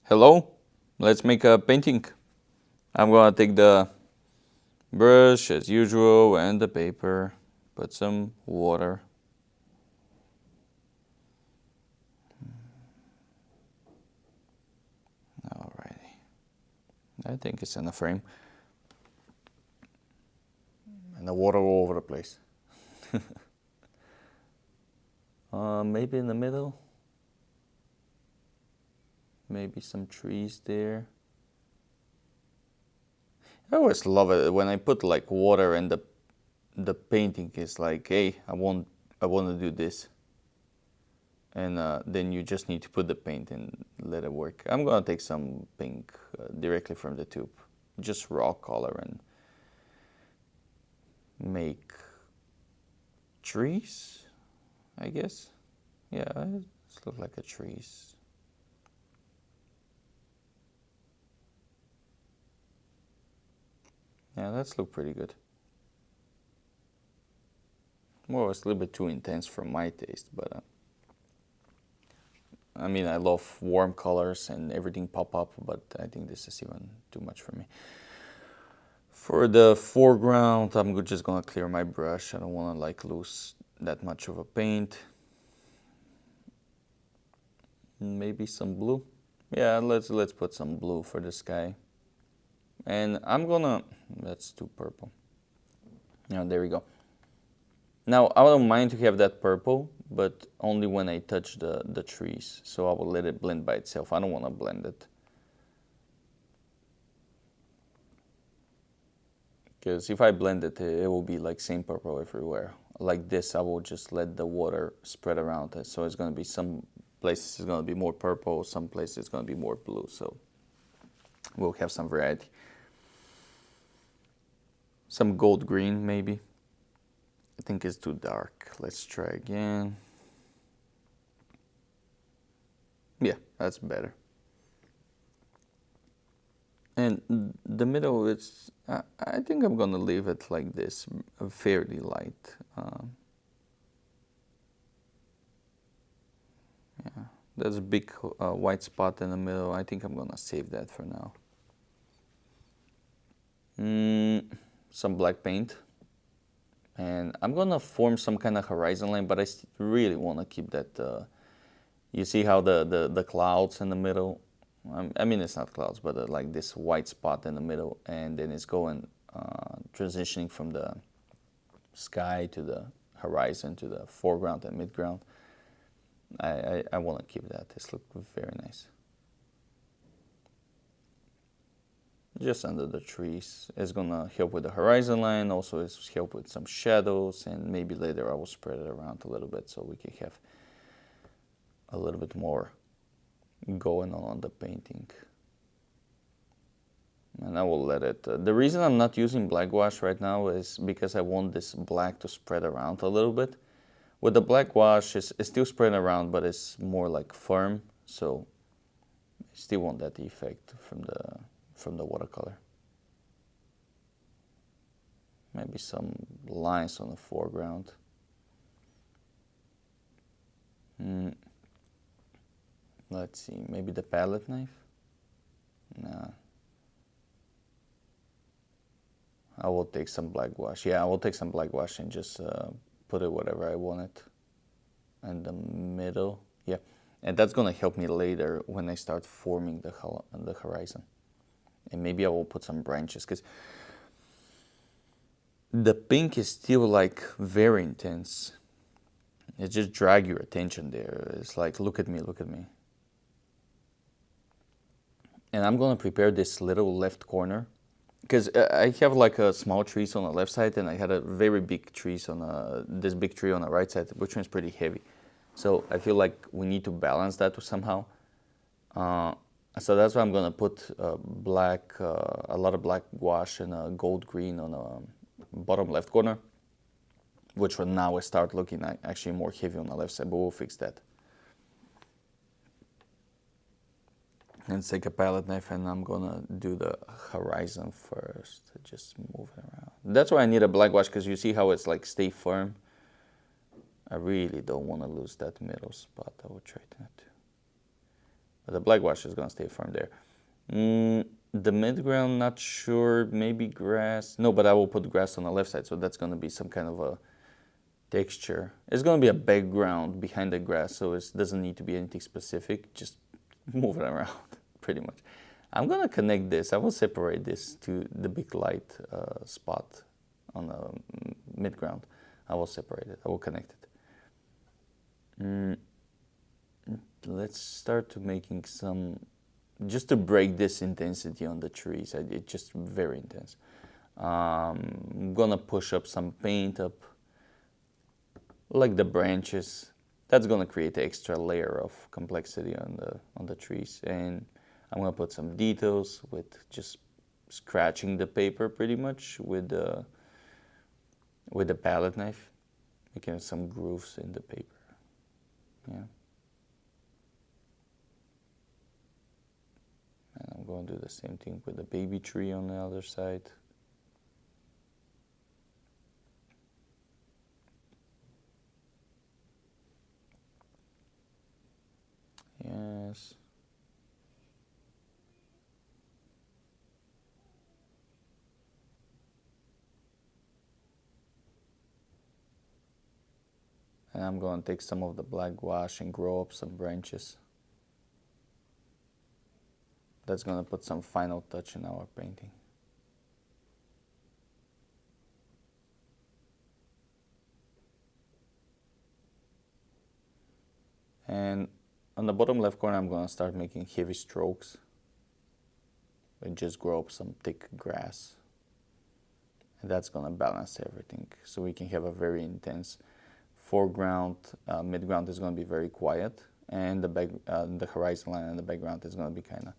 Hello, let's make a painting. I'm gonna take the brush as usual and the paper, put some water. Alrighty, I think it's in the frame. And the water all over the place. Maybe in the middle. Maybe some trees there. I always love it when I put like water and the painting is like, hey, I want to do this, and then you just need to put the paint and let it work. I'm gonna take some pink directly from the tube, just raw color, and make trees, I guess. Yeah, it's look like a trees. Yeah, that's look pretty good. Well, it's a little bit too intense for my taste, but I mean, I love warm colors and everything pop up, but I think this is even too much for me. For the foreground, I'm just gonna clear my brush. I don't wanna like lose that much of a paint. Maybe some blue. Yeah, let's put some blue for the sky. And I'm gonna, that's too purple. Yeah, there we go. Now, I don't mind to have that purple, but only when I touch the trees. So I will let it blend by itself. I don't want to blend it. Because if I blend it, it will be like same purple everywhere. Like this, I will just let the water spread around it. So it's going to be some places it's going to be more purple, some places it's going to be more blue. So we'll have some variety. Some gold green, maybe. I think it's too dark. Let's try again. Yeah, that's better. And the middle, I think I'm gonna leave it like this, fairly light. Yeah, there's a big white spot in the middle. I think I'm gonna save that for now. Some black paint. And I'm gonna form some kind of horizon line, but I really wanna keep that, you see how the clouds in the middle, I mean, it's not clouds, but like this white spot in the middle, and then it's going, transitioning from the sky to the horizon to the foreground and midground. I want to keep that. This looks very nice. Just under the trees. It's gonna help with the horizon line, also it's help with some shadows, and maybe later I will spread it around a little bit so we can have a little bit more going on the painting. And I will let it, the reason I'm not using black wash right now is because I want this black to spread around a little bit. With the black wash, it's still spreading around, but it's more like firm, so I still want that effect from the watercolor. Maybe some lines on the foreground. Let's see, maybe the palette knife? Nah. I will take some black wash. Yeah, I will take some black wash and just put it wherever I want it. In the middle, yeah. And that's gonna help me later when I start forming the horizon. And maybe I will put some branches, because the pink is still like very intense. It just drag your attention there. It's like, look at me, look at me. And I'm gonna prepare this little left corner, because I have like a small trees on the left side, and I had a very big trees on this big tree on the right side, which one's pretty heavy. So I feel like we need to balance that somehow. So that's why I'm gonna put black, a lot of black wash and a gold green on the bottom left corner, which will now start looking actually more heavy on the left side, but we'll fix that. And take a palette knife, and I'm gonna do the horizon first. Just move it around. That's why I need a black wash, because you see how it's like stay firm. I really don't want to lose that middle spot. I will try not to. But the black wash is gonna stay firm there. The midground, not sure, maybe grass. No, but I will put grass on the left side, so that's gonna be some kind of a texture. It's gonna be a background behind the grass, so it doesn't need to be anything specific, just move it around, pretty much. I'm gonna connect this, I will separate this to the big light spot on the midground. I will separate it, I will connect it. Let's start to making some, just to break this intensity on the trees. It's just very intense. I'm gonna push up some paint up, like the branches. That's gonna create an extra layer of complexity on the trees. And I'm gonna put some details with just scratching the paper pretty much with the palette knife, making some grooves in the paper. Yeah. And I'm going to do the same thing with the baby tree on the other side. Yes. And I'm going to take some of the black gouache and grow up some branches. That's going to put some final touch in our painting. And on the bottom left corner, I'm going to start making heavy strokes and just grow up some thick grass. And that's going to balance everything, so we can have a very intense foreground. Midground is going to be very quiet, and the horizon line and the background is going to be kind of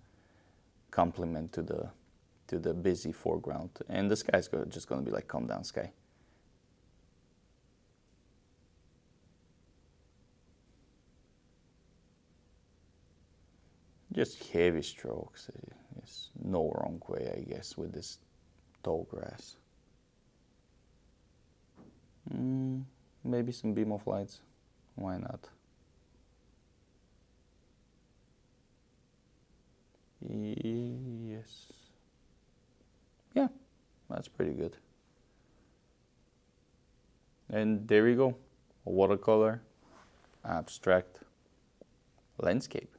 complement to the busy foreground, and the sky is just going to be like calm down sky. Just heavy strokes. There's no wrong way, I guess, with this tall grass. Maybe some beam of lights. Why not? Yes. Yeah, that's pretty good. And there we go. A watercolor, abstract, landscape.